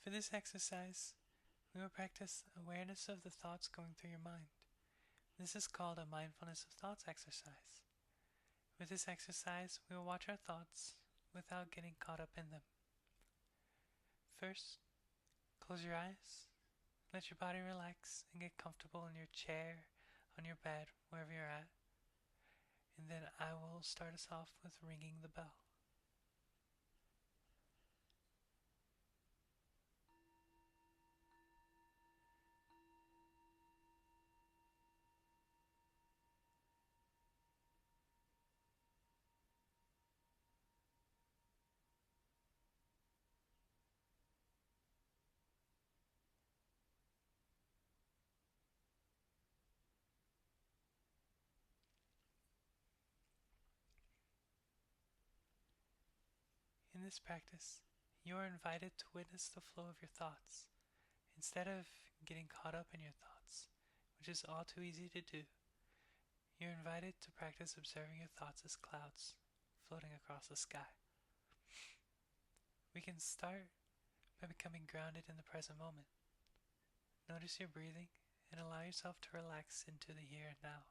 For this exercise, we will practice awareness of the thoughts going through your mind. This is called a mindfulness of thoughts exercise. With this exercise, we will watch our thoughts without getting caught up in them. First, close your eyes, let your body relax and get comfortable in your chair, on your bed, wherever you're at. And then I will start us off with ringing the bell. In this practice, you are invited to witness the flow of your thoughts, instead of getting caught up in your thoughts, which is all too easy to do. You're invited to practice observing your thoughts as clouds floating across the sky. We can start by becoming grounded in the present moment. Notice your breathing and allow yourself to relax into the here and now.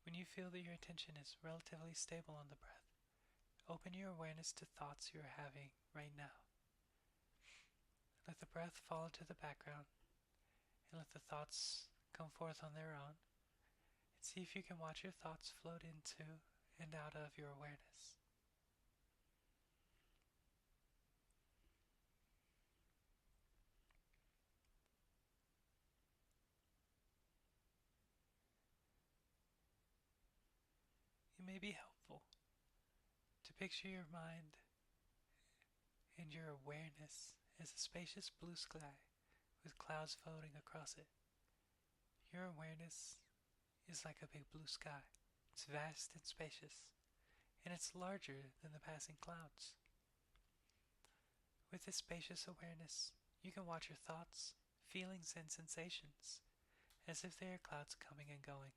When you feel that your attention is relatively stable on the breath, open your awareness to thoughts you are having right now. Let the breath fall into the background and let the thoughts come forth on their own, and see if you can watch your thoughts float into and out of your awareness. It may be helpful to picture your mind and your awareness as a spacious blue sky with clouds floating across it. Your awareness is like a big blue sky. It's vast and spacious, and it's larger than the passing clouds. With this spacious awareness, you can watch your thoughts, feelings, and sensations as if they are clouds coming and going.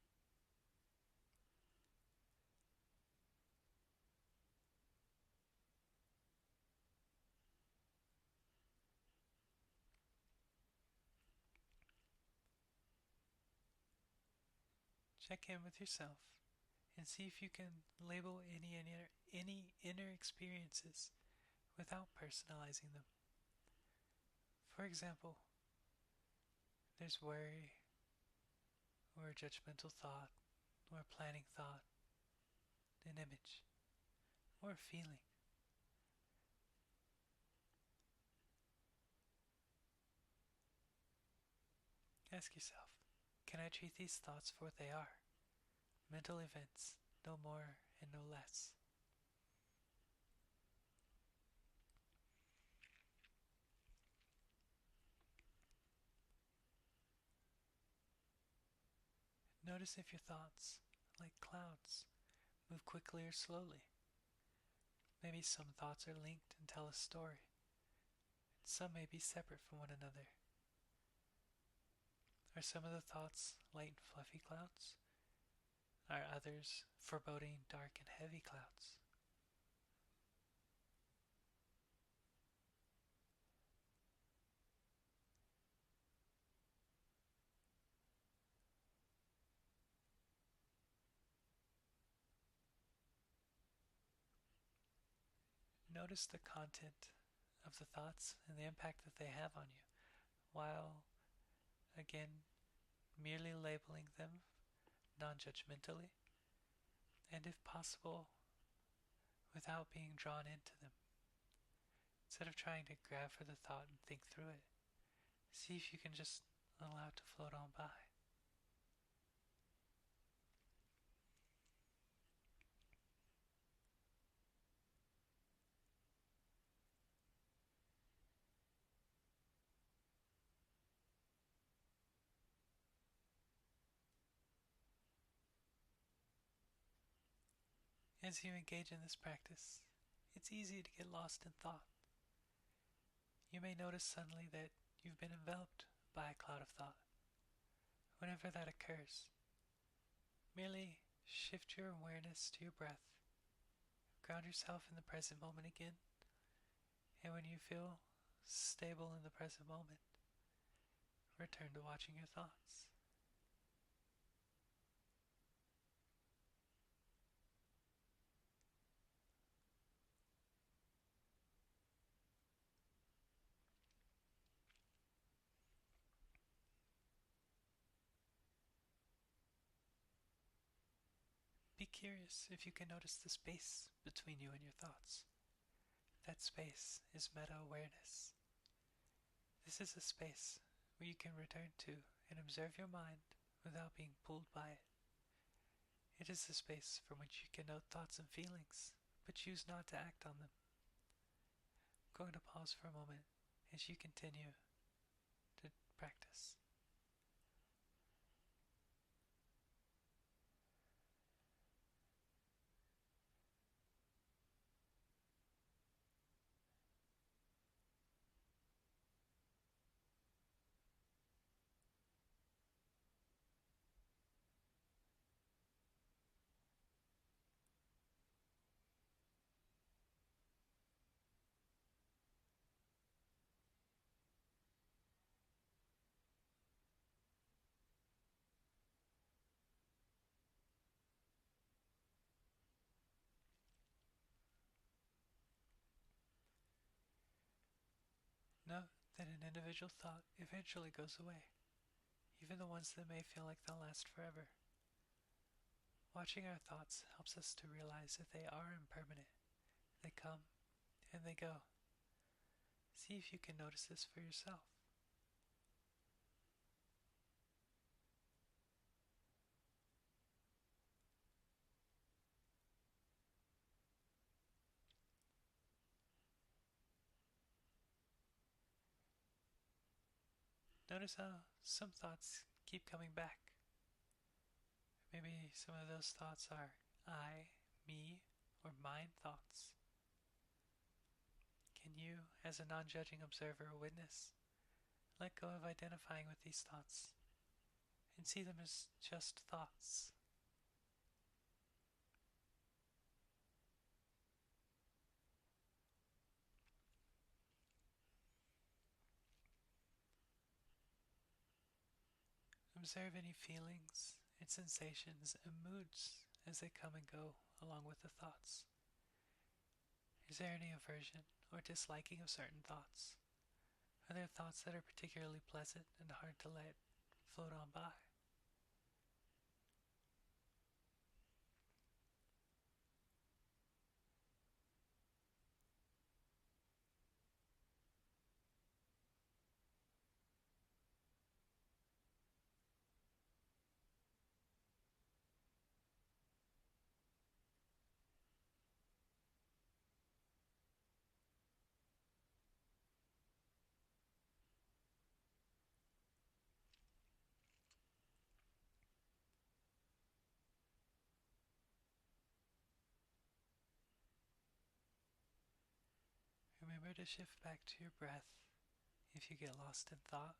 Check in with yourself and see if you can label any inner experiences without personalizing them. For example, there's worry, or a judgmental thought, or a planning thought, an image, or a feeling. Ask yourself, can I treat these thoughts for what they are? Mental events, no more and no less. Notice if your thoughts, like clouds, move quickly or slowly. Maybe some thoughts are linked and tell a story, and some may be separate from one another. Are some of the thoughts light and fluffy clouds? Are others foreboding, dark, and heavy clouds? Notice the content of the thoughts and the impact that they have on you, while, again, merely labeling them non-judgmentally, and if possible, without being drawn into them. Instead of trying to grab for the thought and think through it, see if you can just allow it to float on by. As you engage in this practice, it's easy to get lost in thought. You may notice suddenly that you've been enveloped by a cloud of thought. Whenever that occurs, merely shift your awareness to your breath, ground yourself in the present moment again, and when you feel stable in the present moment, return to watching your thoughts. Be curious if you can notice the space between you and your thoughts. That space is meta awareness. This is a space where you can return to and observe your mind without being pulled by it. It is a space from which you can note thoughts and feelings, but choose not to act on them. I'm going to pause for a moment as you continue to practice. Note that an individual thought eventually goes away, even the ones that may feel like they'll last forever. Watching our thoughts helps us to realize that they are impermanent. They come and they go. See if you can notice this for yourself. Notice how some thoughts keep coming back. Maybe some of those thoughts are I, me, or mine thoughts. Can you, as a non judging observer or witness, let go of identifying with these thoughts and see them as just thoughts? Observe any feelings and sensations and moods as they come and go along with the thoughts. Is there any aversion or disliking of certain thoughts? Are there thoughts that are particularly pleasant and hard to let float on by? Remember to shift back to your breath if you get lost in thought,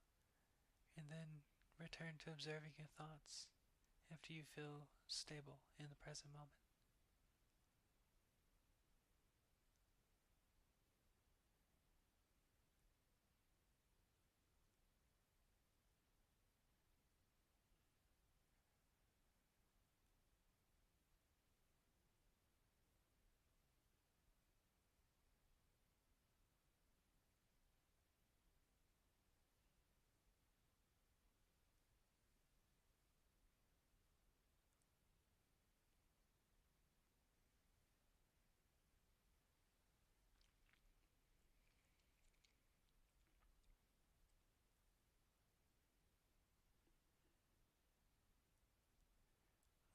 and then return to observing your thoughts after you feel stable in the present moment.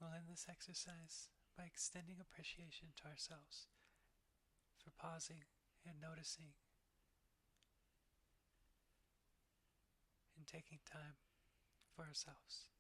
We'll end this exercise by extending appreciation to ourselves for pausing and noticing and taking time for ourselves.